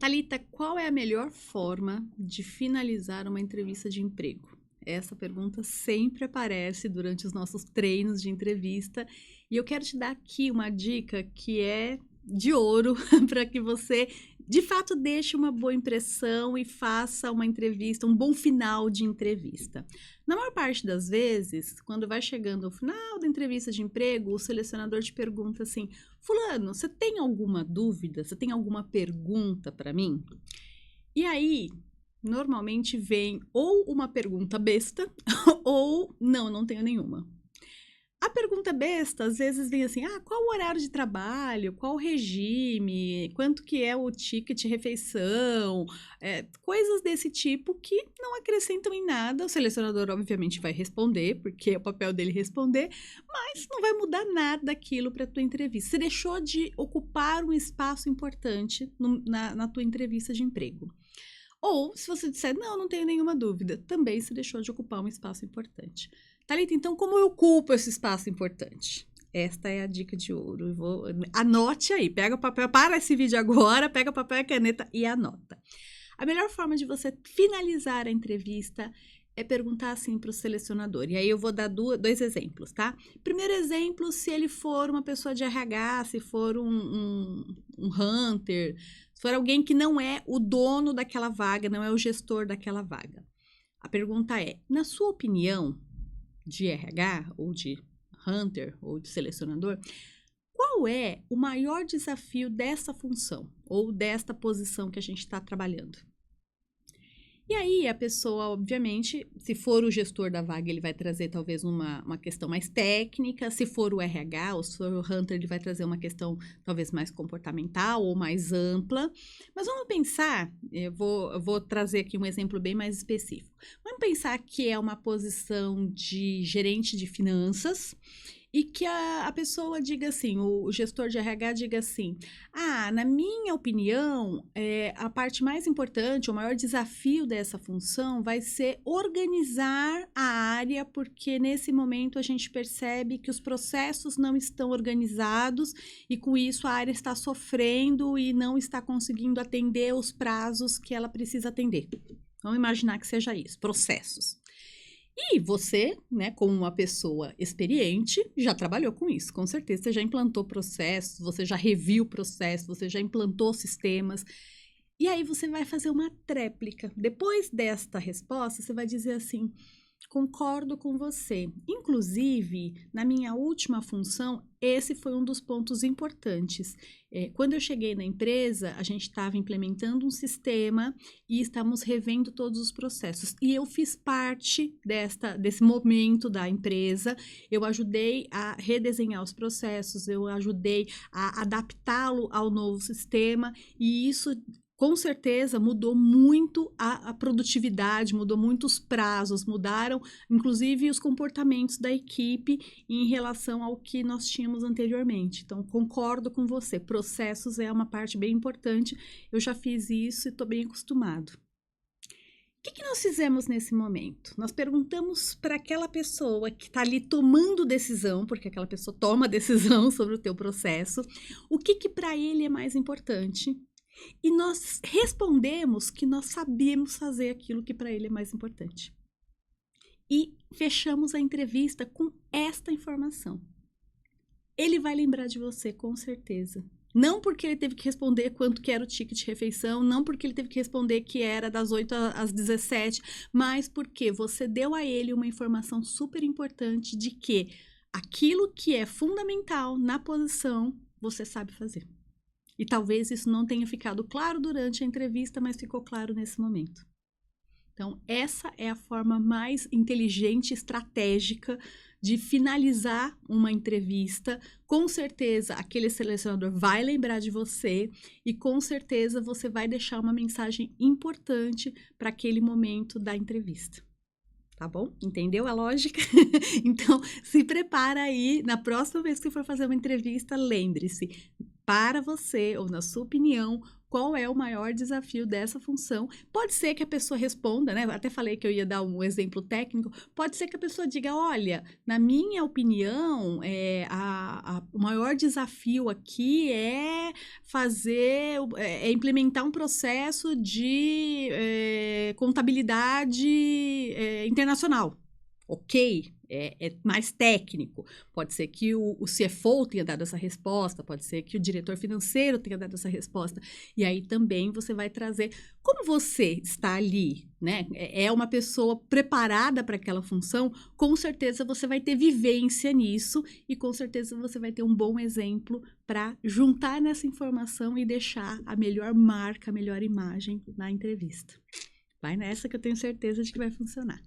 Thalita, qual é a melhor forma de finalizar uma entrevista de emprego? Essa pergunta sempre aparece durante os nossos treinos de entrevista e eu quero te dar aqui uma dica que é de ouro para que você, de fato, deixe uma boa impressão e faça uma entrevista, um bom final de entrevista. Na maior parte das vezes, quando vai chegando ao final da entrevista de emprego, o selecionador te pergunta assim: Fulano, você tem alguma dúvida? Você tem alguma pergunta para mim? E aí, normalmente vem ou uma pergunta besta ou não tenho nenhuma. A pergunta besta, às vezes vem assim, qual o horário de trabalho, qual o regime, quanto que é o ticket de refeição, coisas desse tipo que não acrescentam em nada. O selecionador, obviamente, vai responder, porque é o papel dele responder, mas não vai mudar nada aquilo para a tua entrevista. Você deixou de ocupar um espaço importante na tua entrevista de emprego. Ou, se você disser, não tenho nenhuma dúvida, também se deixou de ocupar um espaço importante. Thalita, então como eu ocupo esse espaço importante? Esta é a dica de ouro. Anote aí, pega o papel, para esse vídeo agora, pega papel e caneta e anota. A melhor forma de você finalizar a entrevista é perguntar assim para o selecionador. E aí eu vou dar dois exemplos, tá? Primeiro exemplo, se ele for uma pessoa de RH, se for um hunter, se for alguém que não é o dono daquela vaga, não é o gestor daquela vaga. A pergunta é, na sua opinião, de RH, ou de hunter, ou de selecionador, qual é o maior desafio dessa função, ou desta posição que a gente está trabalhando? E aí, a pessoa, obviamente, se for o gestor da vaga, ele vai trazer talvez uma questão mais técnica, se for o RH ou se for o hunter, ele vai trazer uma questão talvez mais comportamental ou mais ampla. Mas vamos pensar, eu vou trazer aqui um exemplo bem mais específico. Vamos pensar que é uma posição de gerente de finanças e que a pessoa diga assim, o gestor de RH diga assim, na minha opinião, a parte mais importante, o maior desafio dessa função vai ser organizar a área, porque nesse momento a gente percebe que os processos não estão organizados e com isso a área está sofrendo e não está conseguindo atender os prazos que ela precisa atender. Vamos imaginar que seja isso, processos. E você, né, como uma pessoa experiente, já trabalhou com isso, com certeza. Você já implantou processos, você já reviu processos, você já implantou sistemas. E aí você vai fazer uma tréplica. Depois desta resposta, você vai dizer assim, concordo com você. Inclusive, na minha última função, esse foi um dos pontos importantes. Quando eu cheguei na empresa, a gente estava implementando um sistema e estávamos revendo todos os processos. E eu fiz parte desse momento da empresa, eu ajudei a redesenhar os processos, eu ajudei a adaptá-lo ao novo sistema e isso com certeza mudou muito a produtividade, mudou muito os prazos, mudaram inclusive os comportamentos da equipe em relação ao que nós tínhamos anteriormente. Então, concordo com você, processos é uma parte bem importante, eu já fiz isso e estou bem acostumado. O que nós fizemos nesse momento? Nós perguntamos para aquela pessoa que está ali tomando decisão, porque aquela pessoa toma decisão sobre o teu processo, o que para ele é mais importante. E nós respondemos que nós sabemos fazer aquilo que para ele é mais importante. E fechamos a entrevista com esta informação. Ele vai lembrar de você, com certeza. Não porque ele teve que responder quanto que era o ticket de refeição, não porque ele teve que responder que era das 8 às 17, mas porque você deu a ele uma informação super importante de que aquilo que é fundamental na posição, você sabe fazer. E talvez isso não tenha ficado claro durante a entrevista, mas ficou claro nesse momento. Então, essa é a forma mais inteligente, estratégica de finalizar uma entrevista. Com certeza, aquele selecionador vai lembrar de você e com certeza você vai deixar uma mensagem importante para aquele momento da entrevista. Tá bom? Entendeu a lógica? Então, se prepara aí, na próxima vez que for fazer uma entrevista, lembre-se, para você, ou na sua opinião, qual é o maior desafio dessa função. Pode ser que a pessoa responda, né? Até falei que eu ia dar um exemplo técnico. Pode ser que a pessoa diga, olha, na minha opinião, o maior desafio aqui é implementar um processo de contabilidade internacional. Ok, é mais técnico. Pode ser que o CFO tenha dado essa resposta, pode ser que o diretor financeiro tenha dado essa resposta. E aí também você vai trazer como você está ali, né? É uma pessoa preparada para aquela função, com certeza você vai ter vivência nisso e com certeza você vai ter um bom exemplo para juntar nessa informação e deixar a melhor marca, a melhor imagem na entrevista. Vai nessa que eu tenho certeza de que vai funcionar.